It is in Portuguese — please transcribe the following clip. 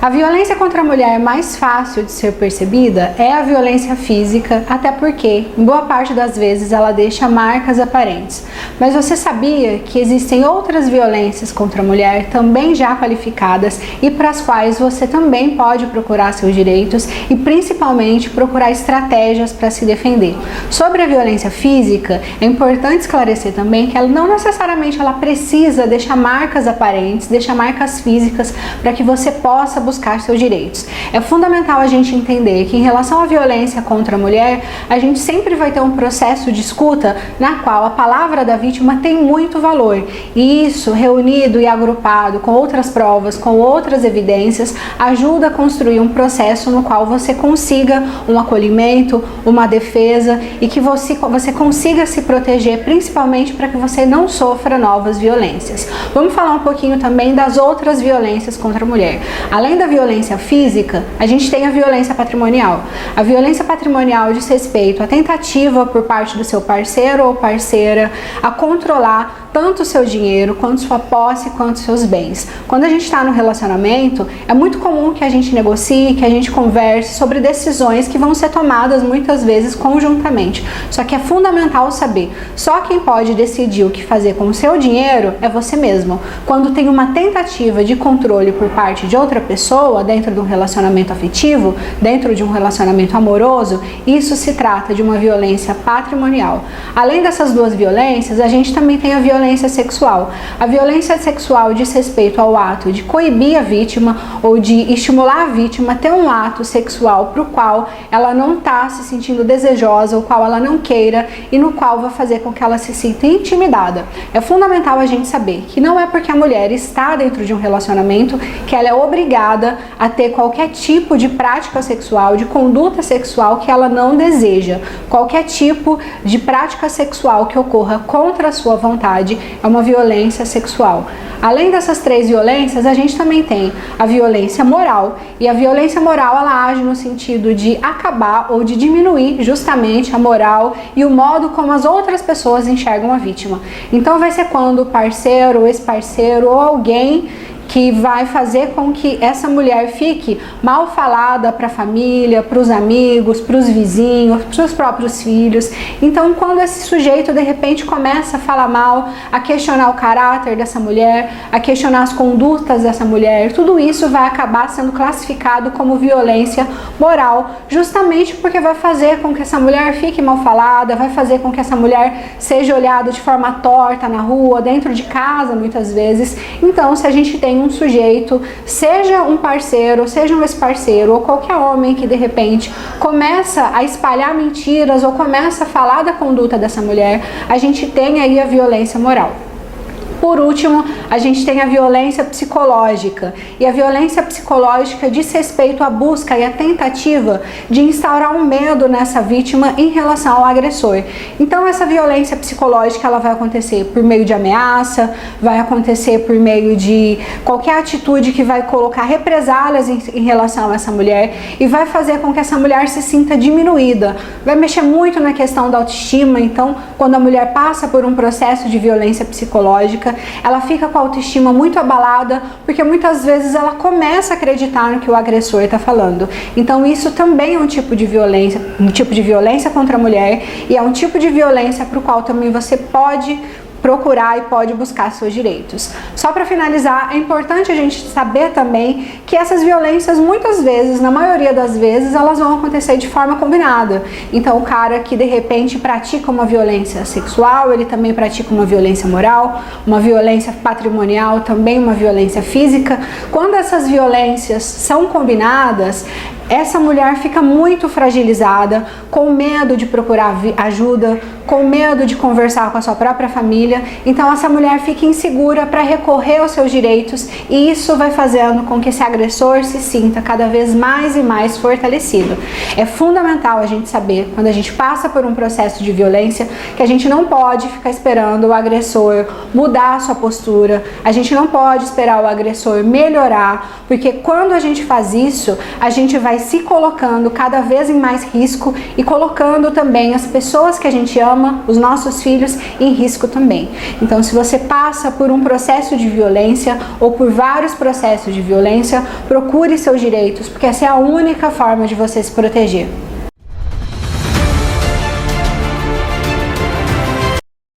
A violência contra a mulher mais fácil de ser percebida é a violência física, até porque, em boa parte das vezes, ela deixa marcas aparentes. Mas você sabia que existem outras violências contra a mulher, também já qualificadas, e para as quais você também pode procurar seus direitos e, principalmente, procurar estratégias para se defender? Sobre a violência física, é importante esclarecer também que ela não necessariamente ela precisa deixar marcas aparentes, deixar marcas físicas para que você possa buscar seus direitos. É fundamental a gente entender que em relação à violência contra a mulher, a gente sempre vai ter um processo de escuta na qual a palavra da vítima tem muito valor. E isso, reunido e agrupado com outras provas, com outras evidências, ajuda a construir um processo no qual você consiga um acolhimento, uma defesa e que você consiga se proteger, principalmente para que você não sofra novas violências. Vamos falar um pouquinho também das outras violências contra a mulher. Além da violência física, a gente tem a violência patrimonial. A violência patrimonial diz respeito à tentativa por parte do seu parceiro ou parceira a controlar tanto o seu dinheiro, quanto sua posse, quanto seus bens. Quando a gente está no relacionamento, é muito comum que a gente negocie, que a gente converse sobre decisões que vão ser tomadas muitas vezes conjuntamente. Só que é fundamental saber, só quem pode decidir o que fazer com o seu dinheiro é você mesmo. Quando tem uma tentativa de controle por parte de outra pessoa, dentro de um relacionamento afetivo, dentro de um relacionamento amoroso, isso se trata de uma violência patrimonial. Além dessas duas violências, a gente também tem a violência sexual. A violência sexual diz respeito ao ato de coibir a vítima ou de estimular a vítima a ter um ato sexual para o qual ela não está se sentindo desejosa, o qual ela não queira e no qual vai fazer com que ela se sinta intimidada. É fundamental a gente saber que não é porque a mulher está dentro de um relacionamento que ela é obrigada a ter qualquer tipo de prática sexual, de conduta sexual que ela não deseja. Qualquer tipo de prática sexual que ocorra contra a sua vontade é uma violência sexual. Além dessas três violências, a gente também tem a violência moral. E a violência moral, ela age no sentido de acabar ou de diminuir justamente a moral e o modo como as outras pessoas enxergam a vítima. Então vai ser quando o parceiro, o ex-parceiro ou alguém que vai fazer com que essa mulher fique mal falada para a família, para os amigos, para os vizinhos, para os próprios filhos. Então, quando esse sujeito de repente começa a falar mal, a questionar o caráter dessa mulher, a questionar as condutas dessa mulher, tudo isso vai acabar sendo classificado como violência moral, justamente porque vai fazer com que essa mulher fique mal falada, vai fazer com que essa mulher seja olhada de forma torta na rua, dentro de casa, muitas vezes. Então, se a gente tem um sujeito, seja um parceiro, seja um ex-parceiro ou qualquer homem que de repente começa a espalhar mentiras ou começa a falar da conduta dessa mulher, a gente tem aí a violência moral. Por último, a gente tem a violência psicológica. E a violência psicológica diz respeito à busca e à tentativa de instaurar um medo nessa vítima em relação ao agressor. Então, essa violência psicológica ela vai acontecer por meio de ameaça, vai acontecer por meio de qualquer atitude que vai colocar represálias em relação a essa mulher e vai fazer com que essa mulher se sinta diminuída. Vai mexer muito na questão da autoestima. Então, quando a mulher passa por um processo de violência psicológica, ela fica com a autoestima muito abalada, porque muitas vezes ela começa a acreditar no que o agressor está falando. Então isso também é um tipo de violência contra a mulher e é um tipo de violência para o qual também você pode procurar e pode buscar seus direitos. Só para finalizar, é importante a gente saber também que essas violências muitas vezes, na maioria das vezes, elas vão acontecer de forma combinada. Então o cara que de repente pratica uma violência sexual, ele também pratica uma violência moral, uma violência patrimonial, também uma violência física. Quando essas violências são combinadas, essa mulher fica muito fragilizada, com medo de procurar ajuda, com medo de conversar com a sua própria família. Então essa mulher fica insegura para recorrer aos seus direitos e isso vai fazendo com que esse agressor se sinta cada vez mais e mais fortalecido. É fundamental a gente saber, quando a gente passa por um processo de violência, que a gente não pode ficar esperando o agressor mudar a sua postura, a gente não pode esperar o agressor melhorar, porque quando a gente faz isso, a gente vai vai se colocando cada vez em mais risco e colocando também as pessoas que a gente ama, os nossos filhos, em risco também. Então, se você passa por um processo de violência ou por vários processos de violência, procure seus direitos, porque essa é a única forma de você se proteger.